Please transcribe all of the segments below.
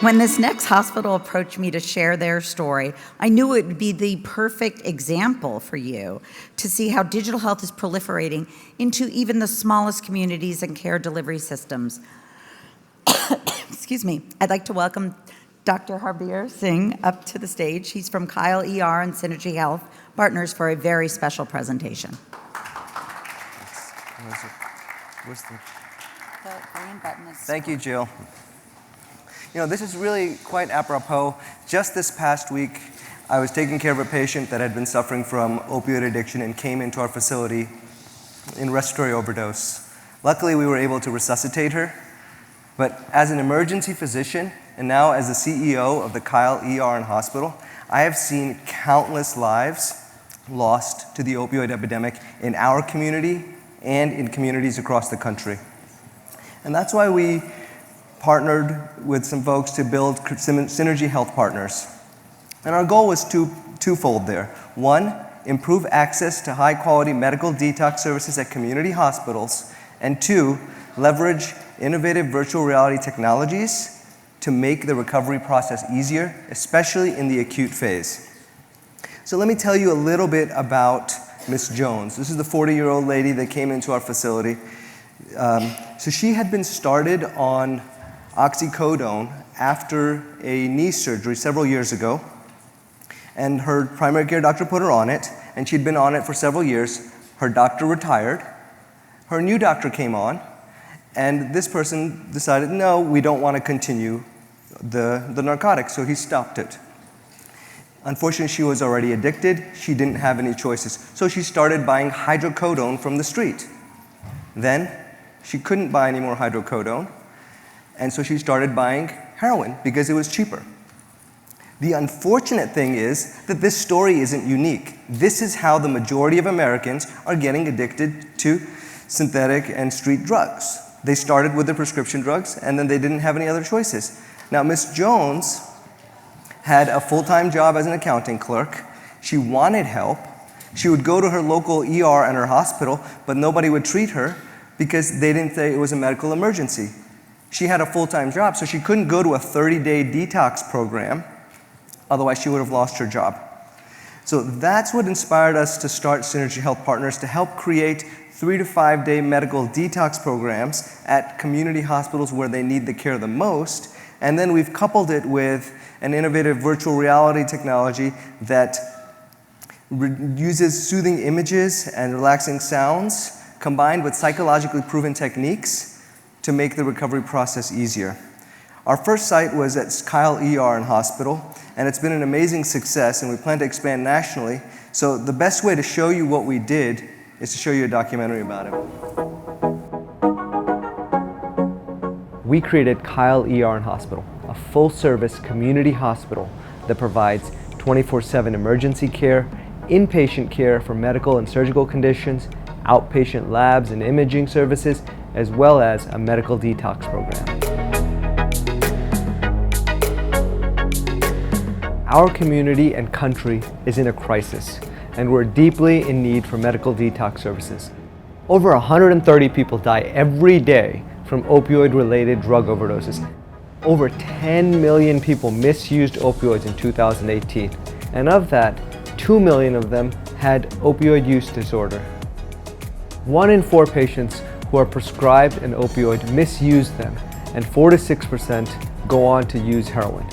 When this next hospital approached me to share their story, I knew it would be the perfect example for you to see how digital health is proliferating into even the smallest communities and care delivery systems. Excuse me. I'd like to welcome Dr. Harbir Singh up to the stage. He's from Kyle ER and Synergy Health Partners for a very special presentation. Where's the green button is. Thank you, Jill. You know, this is really quite apropos. Just this past week, I was taking care of a patient that had been suffering from opioid addiction and came into our facility in respiratory overdose. Luckily, we were able to resuscitate her. But as an emergency physician, and now as the CEO of the Kyle ER and Hospital, I have seen countless lives lost to the opioid epidemic in our community and in communities across the country. And that's why we partnered with some folks to build Synergy Health Partners. And our goal was twofold there. One, improve access to high-quality medical detox services at community hospitals. And two, leverage innovative virtual reality technologies to make the recovery process easier, especially in the acute phase. So let me tell you a little bit about Miss Jones. This is the 40-year-old lady that came into our facility. So she had been started on oxycodone after a knee surgery several years ago, and her primary care doctor put her on it, and she'd been on it for several years. Her doctor retired. Her new doctor came on, and this person decided, no, we don't want to continue the narcotics, so he stopped it. Unfortunately, she was already addicted. She didn't have any choices, so she started buying hydrocodone from the street. Then she couldn't buy any more hydrocodone, and so she started buying heroin because it was cheaper. The unfortunate thing is that this story isn't unique. This is how the majority of Americans are getting addicted to synthetic and street drugs. They started with the prescription drugs, and then they didn't have any other choices. Now, Miss Jones had a full-time job as an accounting clerk. She wanted help. She would go to her local ER and her hospital, but nobody would treat her because they didn't say it was a medical emergency. She had a full-time job, so she couldn't go to a 30-day detox program. Otherwise, she would have lost her job. So that's what inspired us to start Synergy Health Partners, to help create 3 to 5 day medical detox programs at community hospitals where they need the care the most. And then we've coupled it with an innovative virtual reality technology that uses soothing images and relaxing sounds combined with psychologically proven techniques to make the recovery process easier. Our first site was at Kyle ER and Hospital, and it's been an amazing success, and we plan to expand nationally. So the best way to show you what we did is to show you a documentary about it. We created Kyle ER and Hospital, a full-service community hospital that provides 24/7 emergency care, inpatient care for medical and surgical conditions, outpatient labs and imaging services, as well as a medical detox program. Our community and country is in a crisis, and we're deeply in need for medical detox services. Over 130 people die every day from opioid-related drug overdoses. Over 10 million people misused opioids in 2018, and of that, 2 million of them had opioid use disorder. 1 in 4 patients who are prescribed an opioid misuse them, and 4 to 6% go on to use heroin.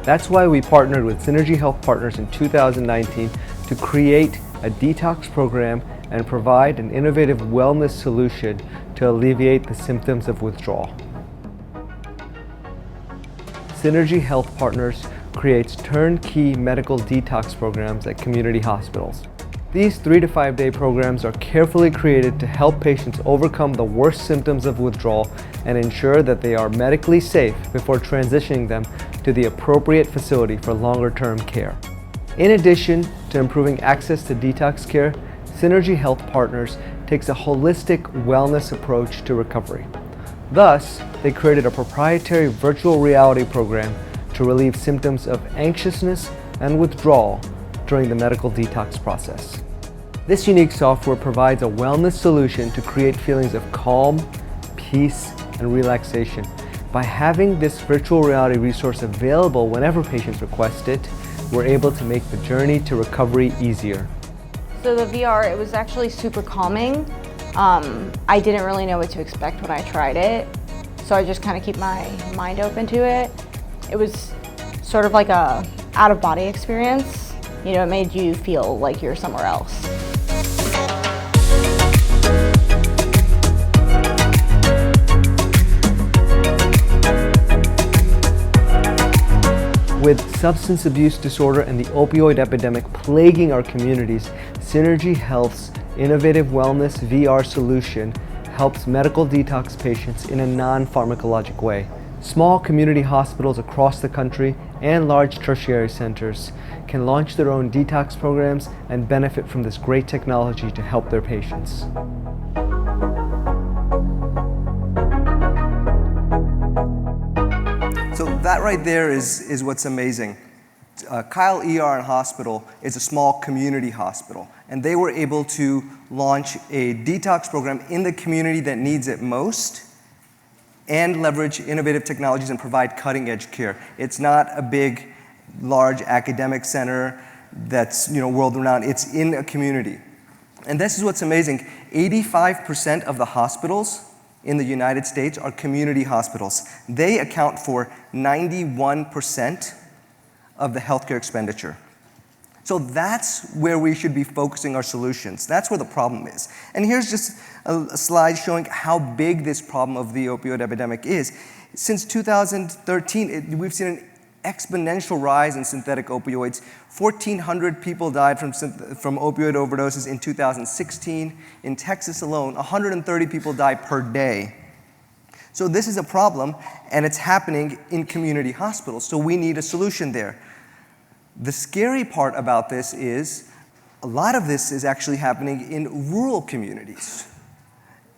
That's why we partnered with Synergy Health Partners in 2019 to create a detox program and provide an innovative wellness solution to alleviate the symptoms of withdrawal. Synergy Health Partners creates turnkey medical detox programs at community hospitals. These 3 to 5 day programs are carefully created to help patients overcome the worst symptoms of withdrawal and ensure that they are medically safe before transitioning them to the appropriate facility for longer-term care. In addition to improving access to detox care, Synergy Health Partners takes a holistic wellness approach to recovery. Thus, they created a proprietary virtual reality program to relieve symptoms of anxiousness and withdrawal during the medical detox process. This unique software provides a wellness solution to create feelings of calm, peace, and relaxation, By having this virtual reality resource available whenever patients request it, we're able to make the journey to recovery easier. So the VR, it was actually super calming. I didn't really know what to expect when I tried it, so I just kind of keep my mind open to it. It was sort of like a out-of-body experience. You know, it made you feel like you're somewhere else. With substance abuse disorder and the opioid epidemic plaguing our communities, Synergy Health's innovative wellness VR solution helps medical detox patients in a non-pharmacologic way. Small community hospitals across the country and large tertiary centers can launch their own detox programs and benefit from this great technology to help their patients. So that right there is what's amazing. Kyle ER and Hospital is a small community hospital, and they were able to launch a detox program in the community that needs it most and leverage innovative technologies and provide cutting-edge care. It's not a big, large academic center that's world-renowned. It's in a community. And this is what's amazing. 85% of the hospitals in the United States are community hospitals. They account for 91% of the healthcare expenditure. So that's where we should be focusing our solutions. That's where the problem is. And here's just a slide showing how big this problem of the opioid epidemic is. Since 2013, we've seen an exponential rise in synthetic opioids. 1,400 people died from opioid overdoses in 2016. In Texas alone, 130 people die per day. So this is a problem, and it's happening in community hospitals, so we need a solution there. The scary part about this is a lot of this is actually happening in rural communities.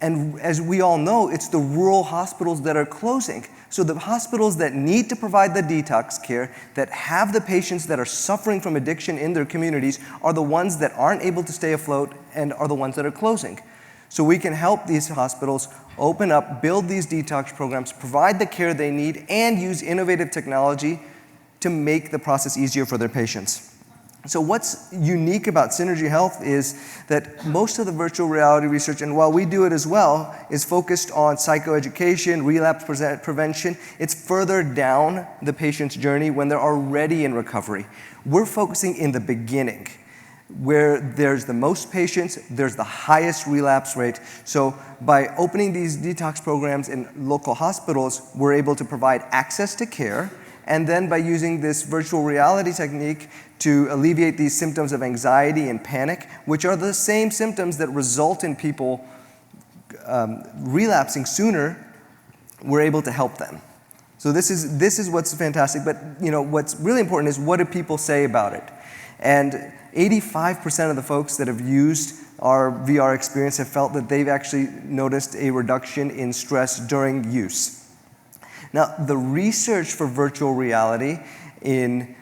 And as we all know, it's the rural hospitals that are closing. So the hospitals that need to provide the detox care, that have the patients that are suffering from addiction in their communities, are the ones that aren't able to stay afloat and are the ones that are closing. So we can help these hospitals open up, build these detox programs, provide the care they need, and use innovative technology to make the process easier for their patients. So what's unique about Synergy Health is that most of the virtual reality research, and while we do it as well, is focused on psychoeducation, relapse prevention. It's further down the patient's journey when they're already in recovery. We're focusing in the beginning, where there's the most patients, there's the highest relapse rate. So by opening these detox programs in local hospitals, we're able to provide access to care, and then by using this virtual reality technique to alleviate these symptoms of anxiety and panic, which are the same symptoms that result in people relapsing sooner, we're able to help them. So this is what's fantastic, but what's really important is what do people say about it? And 85% of the folks that have used our VR experience have felt that they've actually noticed a reduction in stress during use. Now, the research for virtual reality in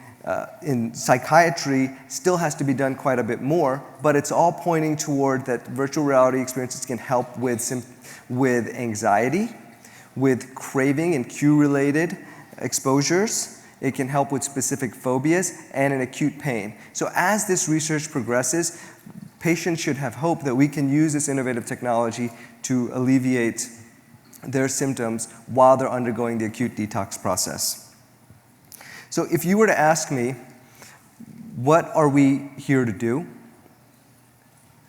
psychiatry still has to be done quite a bit more, but it's all pointing toward that virtual reality experiences can help with anxiety, with craving and cue-related exposures. It can help with specific phobias and in acute pain. So as this research progresses, patients should have hope that we can use this innovative technology to alleviate their symptoms while they're undergoing the acute detox process. So if you were to ask me, what are we here to do?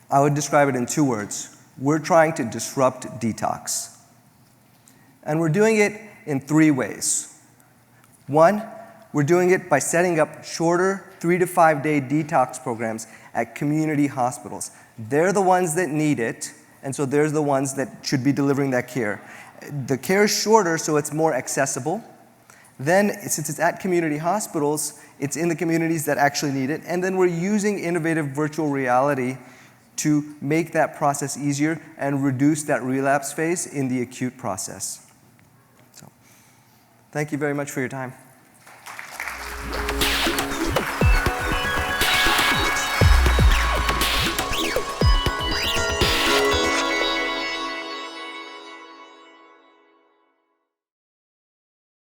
I would describe it in 2 words. We're trying to disrupt detox. And we're doing it in 3 ways. 1, we're doing it by setting up shorter 3 to 5 day detox programs at community hospitals. They're the ones that need it, and so they're the ones that should be delivering that care. The care is shorter, so it's more accessible. Then, since it's at community hospitals, it's in the communities that actually need it. And then we're using innovative virtual reality to make that process easier and reduce that relapse phase in the acute process. So, thank you very much for your time.